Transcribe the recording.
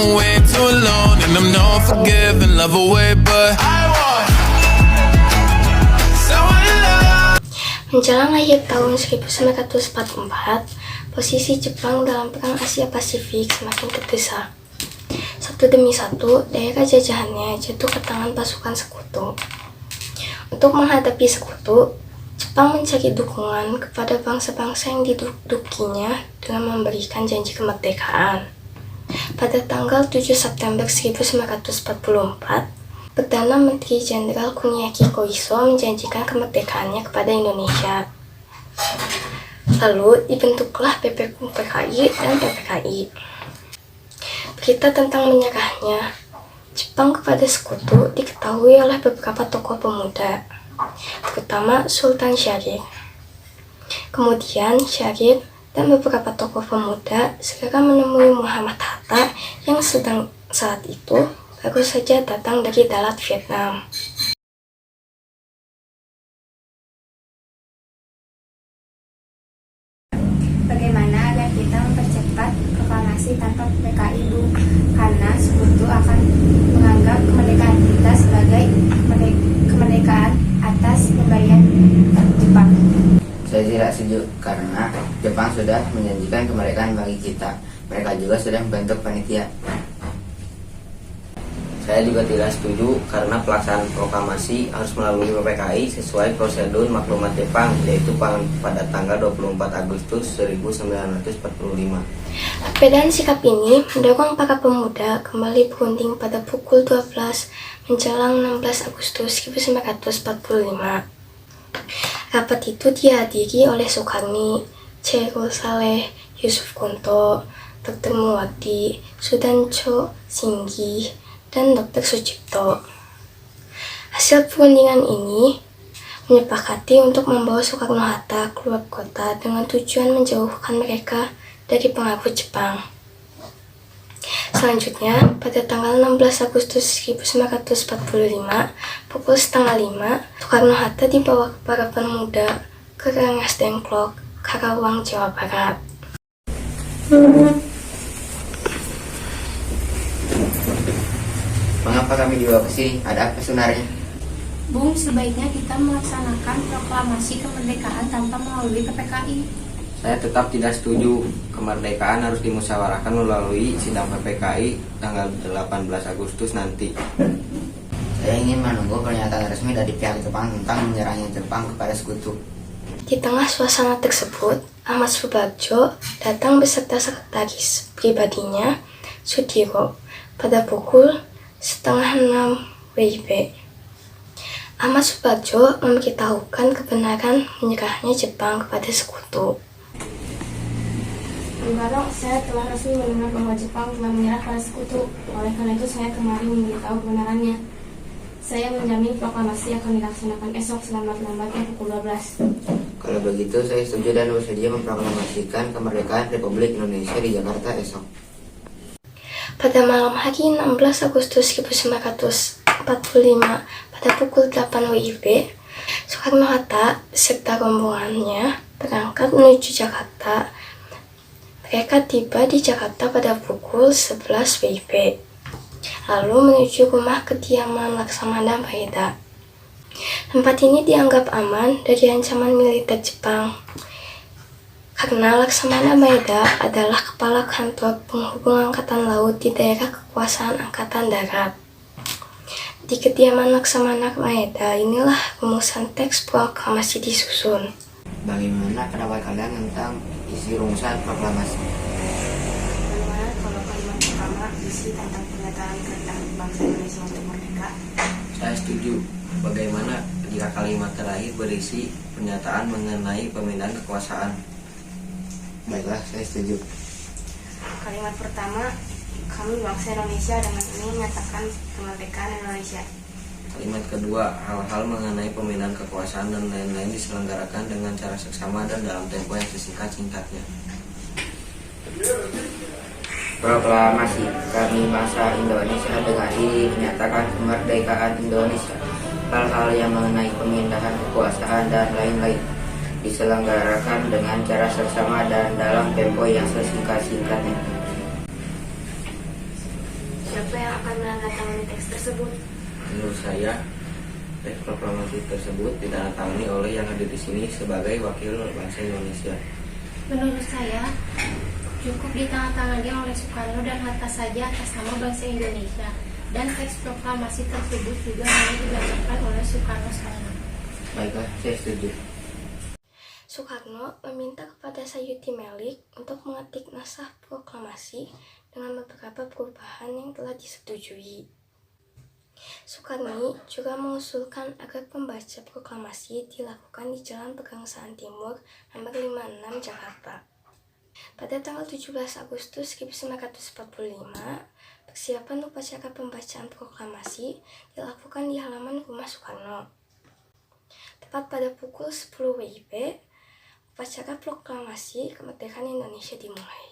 been way too alone, and I'm not forgiving, love away, but I want someone to love. Menjelang akhir tahun 1944, posisi Jepang dalam Perang Asia Pasifik semakin terdesak. Satu demi satu, daerah jajahannya jatuh ke tangan pasukan sekutu. Untuk menghadapi sekutu, Jepang mencari dukungan kepada bangsa-bangsa yang didudukinya dengan memberikan janji kemerdekaan. Pada tanggal 7 September 1944, Perdana Menteri Jenderal Kuniaki Koiso menjanjikan kemerdekaannya kepada Indonesia. Lalu dibentuklah PPKI dan PPKI. Berita tentang menyerahnya Jepang kepada sekutu diketahui oleh beberapa tokoh pemuda, terutama Sultan Syahrir. Kemudian Syahrir dan beberapa tokoh pemuda segera menemui Muhammad Hatta yang sedang saat itu baru saja datang dari Dalat, Vietnam. Bagaimana agar kita mempercepat proklamasi tanpa PPKI, Bu? Karena sekutu akan menganggap kemerdekaan kita sebagai kemerdekaan atas pemberian Jepang. Saya tidak setuju karena Jepang sudah menjanjikan kemerdekaan bagi kita. Mereka juga sudah membentuk panitia. Saya juga tidak setuju karena pelaksanaan proklamasi harus melalui PPKI sesuai prosedur maklumat Jepang, yaitu pada tanggal 24 Agustus 1945. Perbedaan sikap ini mendorong para pemuda kembali berunding pada pukul 12 menjelang 16 Agustus 1945. Rapat itu dihadiri oleh Soekarni, Chairul Saleh, Yusuf Kunto, Dr. Muwardi, Sudancho Singgi, dan Dr. Sucipto. Hasil perundingan ini menyepakati untuk membawa Soekarno-Hatta keluar kota dengan tujuan menjauhkan mereka dari pengaruh Jepang. Selanjutnya, pada tanggal 16 Agustus 1945, pukul 4:30, Soekarno-Hatta dibawa para pemuda ke Rengas Dengklok, Karawang, Jawa Barat. Mengapa kami dibawa ke sini? Ada apa sebenarnya? Bung, sebaiknya kita melaksanakan proklamasi kemerdekaan tanpa melalui PPKI. Saya tetap tidak setuju. Kemerdekaan harus dimusyawarahkan melalui sidang PPKI tanggal 18 Agustus nanti. Saya ingin menunggu pernyataan resmi dari pihak Jepang tentang menyerahnya Jepang kepada sekutu. Di tengah suasana tersebut, Ahmad Subagjo datang beserta sekretaris pribadinya, Sudiro, pada pukul 5:30 WIB. Ahmad Subagjo memberitahukan kebenaran menyerahnya Jepang kepada sekutu. Bung, saya telah resmi mendengar bahwa Jepang telah menyerah pada sekutu. Oleh karena itu saya kemarin memberitahu kebenarannya. Saya menjamin proklamasi akan dilaksanakan esok selambat-lambatnya pukul 12. Kalau begitu, saya setuju dan bersedia memproklamasikan kemerdekaan Republik Indonesia di Jakarta esok. Pada malam hari 16 Agustus 1945, pada pukul 8 WIB, Soekarno-Hatta beserta rombongannya berangkat menuju Jakarta. Mereka tiba di Jakarta pada pukul 11 WIB, lalu menuju rumah kediaman Laksamana Maeda. Tempat ini dianggap aman dari ancaman militer Jepang, karena Laksamana Maeda adalah kepala kantor penghubung Angkatan Laut di daerah kekuasaan Angkatan Darat. Di kediaman Laksamana Maeda inilah rumusan teks proklamasi disusun. Bagaimana pendapat kalian tentang isi rumusan proklamasi? Bagaimana kalau kalimat pertama isi tentang pernyataan kehendak bangsa Indonesia untuk merdeka? Saya setuju. Bagaimana jika kalimat terakhir berisi pernyataan mengenai pemindahan kekuasaan? Baiklah, saya setuju. Kalimat pertama, kami bangsa Indonesia dengan ini menyatakan kemerdekaan Indonesia. Kalimat kedua, hal-hal mengenai pemindahan kekuasaan dan lain-lain diselenggarakan dengan cara seksama dan dalam tempo yang sesingkat-singkatnya. Proklamasi kami bangsa Indonesia dengan ini menyatakan kemerdekaan Indonesia. Hal-hal yang mengenai pemindahan kekuasaan dan lain-lain diselenggarakan dengan cara seksama dan dalam tempo yang sesingkat-singkatnya. siapa yang akan menandatangani teks tersebut? Menurut saya, teks proklamasi tersebut ditandatangani oleh yang hadir di sini sebagai wakil bangsa Indonesia. Menurut saya, cukup ditandatangani oleh Soekarno dan Hatta saja atas nama bangsa Indonesia. Dan teks proklamasi tersebut juga hanya dibacakan oleh Soekarno saja. Baiklah, saya setuju. Soekarno meminta kepada Sayuti Melik untuk mengetik naskah proklamasi dengan beberapa perubahan yang telah disetujui. Soekarno juga mengusulkan agar pembaca proklamasi dilakukan di Jalan Pegangsaan Timur nomor 56 Jakarta. Pada tanggal 17 Agustus 1945, persiapan upacara pembacaan proklamasi dilakukan di halaman rumah Soekarno. Tepat pada pukul 10 WIB, upacara proklamasi kemerdekaan Indonesia dimulai.